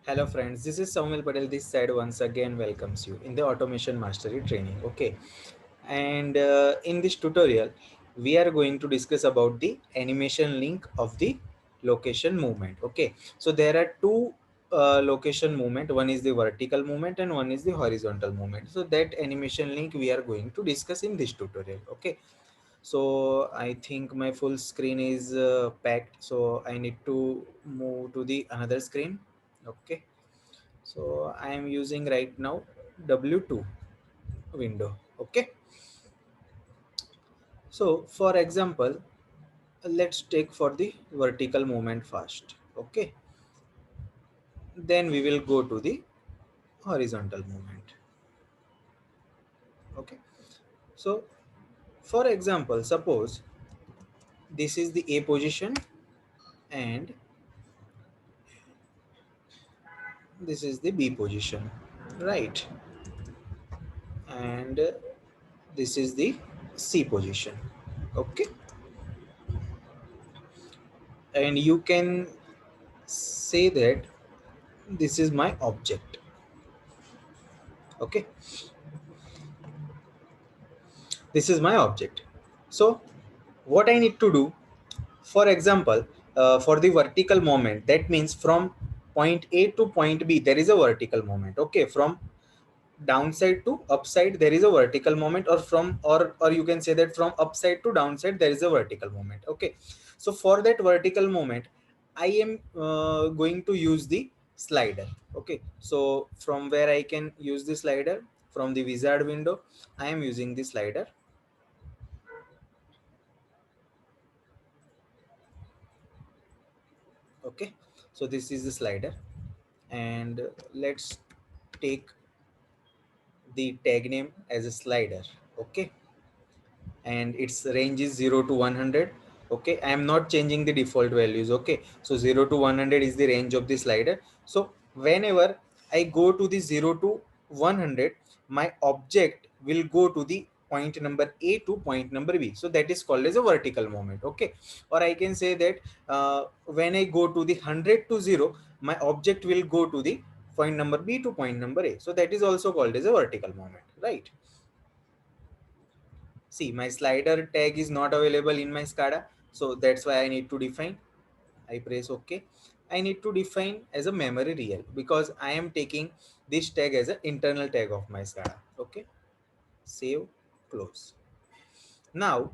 Hello friends, this is Saumil Patel. This side once again welcomes you in the automation mastery training. Okay, and in this tutorial, we are going to discuss about the animation link of the location movement. Okay, so there are two location movement. One is the vertical movement and one is the horizontal movement. So that animation link we are going to discuss in this tutorial. Okay, so I think my full screen is packed, so I need to move to the another screen. Okay, so I am using right now W2 window. Okay, so for example, let's take for the vertical movement first. Okay, then we will go to the horizontal movement. Okay, so for example, suppose this is the A position and this is the B position, right? And this is the C position. Okay, and you can say that this is my object. Okay, this is my object. So what I need to do, for example, for the vertical moment, that means from point A to point B there is a vertical moment. Okay, from downside to upside there is a vertical moment, or from or you can say that from upside to downside there is a vertical moment. Okay, so for that vertical moment I am going to use the slider. Okay, so from where I can use the slider, from the wizard window I am using the slider. Okay, so this is the slider, and let's take the tag name as a slider. Okay, and its range is 0 to 100. Okay, I am not changing the default values. Okay, so 0 to 100 is the range of the slider. So whenever I go to the 0 to 100, my object will go to the point number A to point number B, so that is called as a vertical movement. Okay, or I can say that when I go to the 100 to 0, my object will go to the point number B to point number A, so that is also called as a vertical movement, right? See, my slider tag is not available in my SCADA, so that's why I need to define. I press OK. I need to define as a memory real because I am taking this tag as an internal tag of my SCADA. Okay, save, close. Now,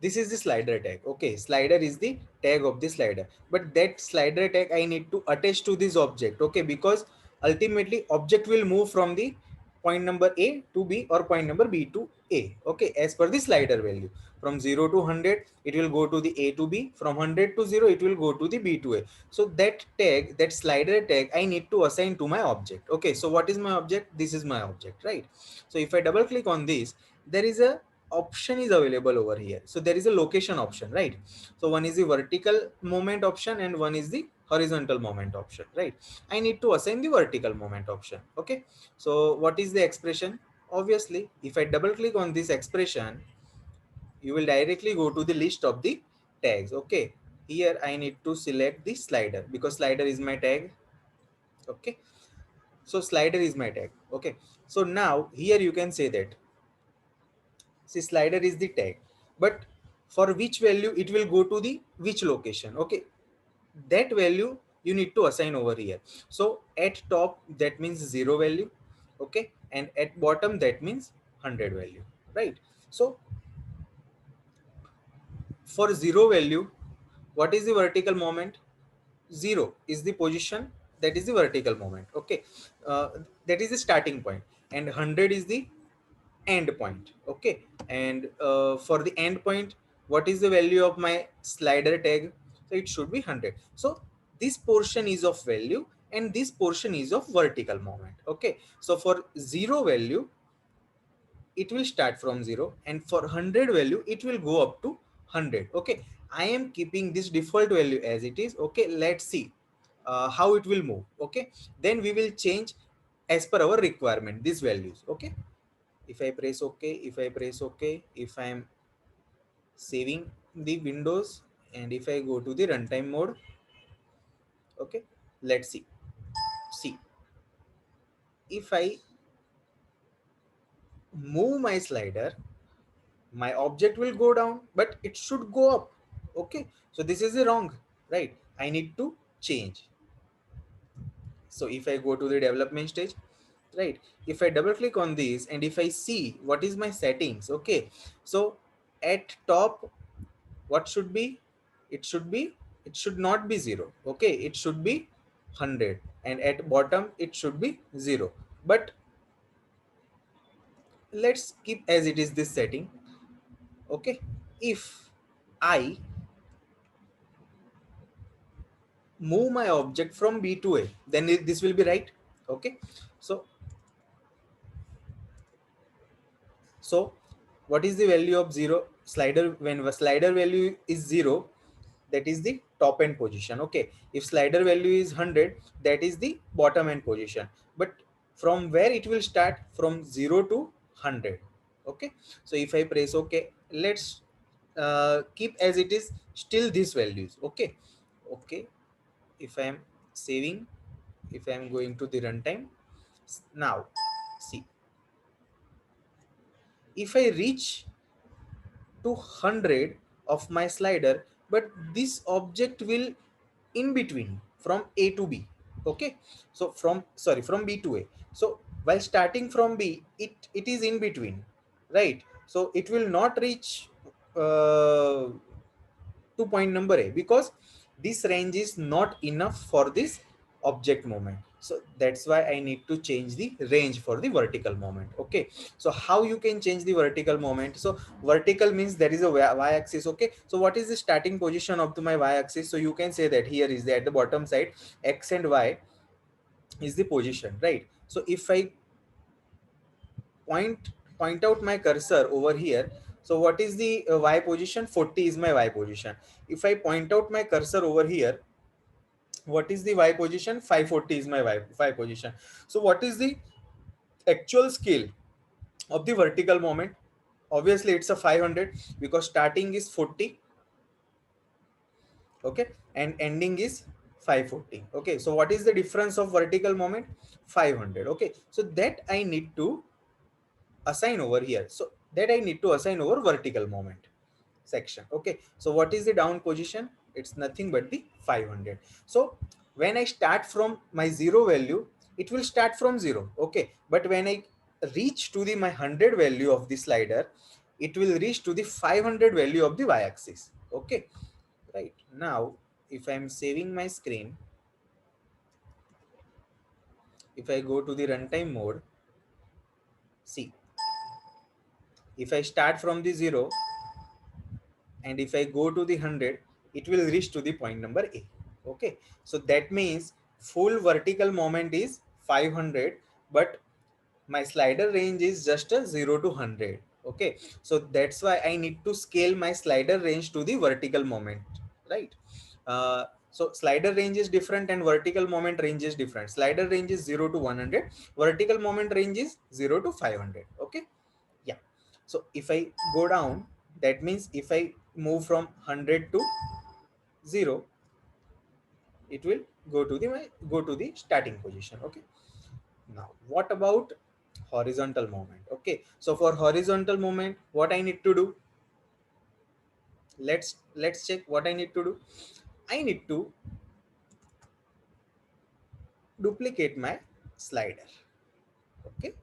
this is the slider tag. Okay, slider is the tag of the slider, but that slider tag I need to attach to this object. Okay, because ultimately object will move from the point number A to B or point number B to A. Okay, as per the slider value, from 0 to 100 it will go to the A to B, from 100 to 0 it will go to the B to A. So that tag, that slider tag, I need to assign to my object. Okay, so what is my object? This is my object, right? So if I double click on this, there is a option is available over here. So there is a location option, right? So one is the vertical moment option and one is the horizontal moment option, right? I need to assign the vertical moment option. Okay, so what is the expression? Obviously if I double click on this expression, you will directly go to the list of the tags. Okay, here I need to select the slider because slider is my tag. Okay, so slider is my tag. Okay, so now here you can say that, see, slider is the tag, but for which value it will go to the which location. Okay, that value you need to assign over here. So at top that means 0 value. Okay, and at bottom that means 100 value, right? So for 0 value, what is the vertical moment? 0 is the position, that is the vertical moment. Okay, uh, that is the starting point, and 100 is the end point. Okay, and for the end point, what is the value of my slider tag? So it should be 100. So this portion is of value and this portion is of vertical moment. Okay, so for 0 value it will start from 0, and for 100 value it will go up to 100. Okay, I am keeping this default value as it is. Okay, let's see how it will move. Okay, then we will change as per our requirement these values. Okay, if I press OK, if I press OK, if I am saving the windows, and if I go to the runtime mode. Okay, Let's see. See, if I move my slider, my object will go down, but it should go up. Okay, so this is the wrong, right? I need to change. So if I go to the development stage, right, if I double click on this and if I see what is my settings, okay, so at top, what should be, it should be, it should not be 0, okay, it should be 100, and at bottom it should be 0. But let's keep as it is this setting. Okay, if I move my object from B to A, then this will be right. Okay, so so what is the value of 0 slider? When the slider value is 0, that is the top end position. Okay, if slider value is 100, that is the bottom end position. But from where it will start? From 0 to 100. Okay, so if I press OK, let's keep as it is still these values. Okay, okay, if I am saving, if I am going to the runtime now, see, if I reach to 100 of my slider, but this object will in between from A to B. Okay, so from, sorry, from B to A. So while starting from B, it is in between, right? So it will not reach to point number A, because this range is not enough for this object movement. So that's why I need to change the range for the vertical movement. Okay, so how you can change the vertical movement? So vertical means there is a y-axis. Okay, so what is the starting position of the my y-axis? So you can say that here is the, at the bottom side, x and y is the position, right? So if I point out my cursor over here, so what is the y position? 40 is my y position. If I point out my cursor over here, what is the y position? 540 is my y position. So what is the actual scale of the vertical moment? Obviously it's a 500, because starting is 40, okay, and ending is 540. Okay, so what is the difference of vertical moment? 500. Okay, so that I need to assign over here. So that I need to assign over vertical moment section. Okay, so what is the down position? It's nothing but the 500. So when I start from my 0 value, it will start from 0. Okay, but when I reach to the my 100 value of the slider, it will reach to the 500 value of the y-axis. Okay, right. Now if I'm saving my screen, if I go to the runtime mode, see, if I start from the 0 and if I go to the 100, it will reach to the point number A. Okay, so that means full vertical moment is 500, but my slider range is just a 0 to 100. Okay, so that's why I need to scale my slider range to the vertical moment, right? So slider range is different and vertical moment range is different. Slider range is 0 to 100, vertical moment range is 0 to 500. Okay, yeah. So if I go down, that means if I move from 100 to 0, it will go to the starting position. Okay, now what about horizontal movement? Okay, so for horizontal movement, what I need to do? Let's check what I need to do. I need to duplicate my slider. Okay,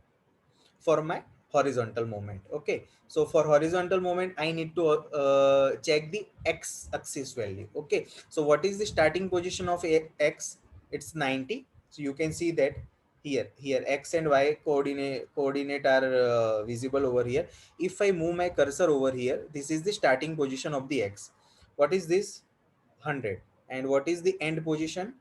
for my horizontal movement. Okay, so for horizontal movement, I need to check the x axis value. Okay, so what is the starting position of x? It's 90. So you can see that here x and y coordinate are visible over here. If I move my cursor over here, this is the starting position of the x. What is this? 100. And what is the end position?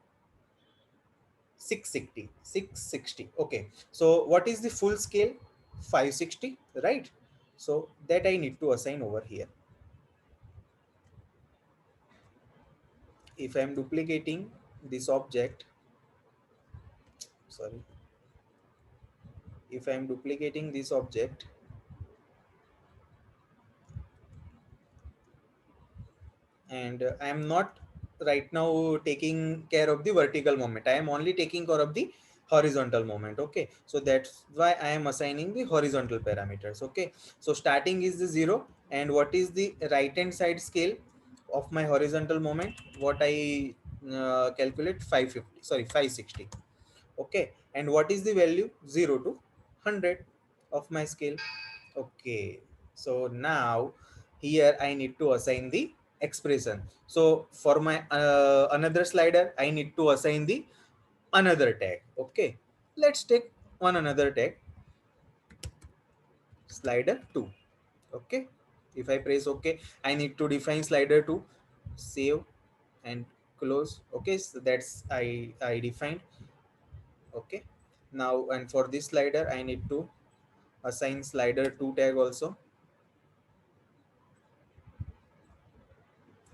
660. Okay, so what is the full scale? 560, right? So that I need to assign over here. If I am duplicating this object, sorry, if I am duplicating this object and I am not right now taking care of the vertical moment. I am only taking care of the horizontal moment. Okay, so that's why I am assigning the horizontal parameters. Okay, so starting is the 0, and what is the right hand side scale of my horizontal moment? What I calculate 550, sorry, 560. Okay, and what is the value? 0 to 100 of my scale. Okay, so now here I need to assign the expression. So for my another slider, I need to assign the another tag. Okay, let's take one another tag, slider 2. Okay, if I press OK, I need to define slider 2, save and close. Okay, so that's I defined. Okay, now and for this slider I need to assign slider 2 tag also.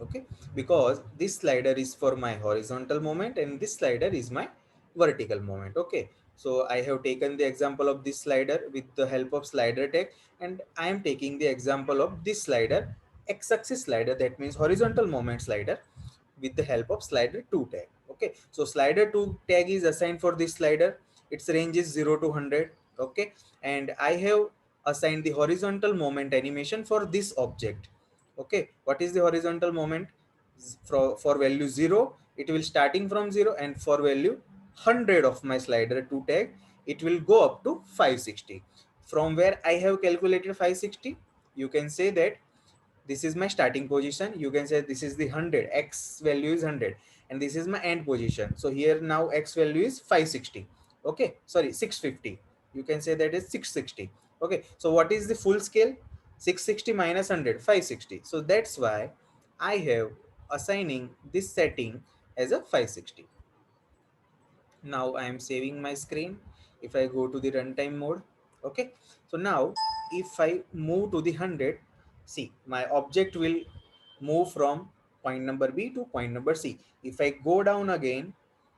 Okay, because this slider is for my horizontal moment and this slider is my vertical moment. Okay, so I have taken the example of this slider with the help of slider tag, and I am taking the example of this slider, x-axis slider, that means horizontal moment slider, with the help of slider 2 tag. Okay, so slider 2 tag is assigned for this slider. Its range is 0 to 100. Okay, and I have assigned the horizontal moment animation for this object. Okay, what is the horizontal moment? For value 0, it will starting from 0, and for value 100 of my slider 2 tag, it will go up to 560. From where I have calculated 560, you can say that this is my starting position. You can say this is the 100, x value is 100, and this is my end position. So here now x value is 560. Okay, sorry, 650. You can say that is 660. Okay, so what is the full scale? 660 minus 100, 560. So that's why I have assigning this setting as a 560. Now I am saving my screen. If I go to the runtime mode, okay, so now if I move to the 100, see my object will move from point number B to point number C. If I go down again,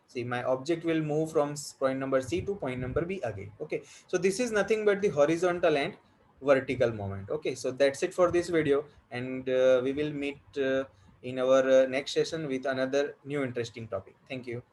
see my object will move from point number C to point number B again. Okay, so this is nothing but the horizontal and vertical moment. Okay, so that's it for this video, and we will meet in our next session with another new interesting topic. Thank you.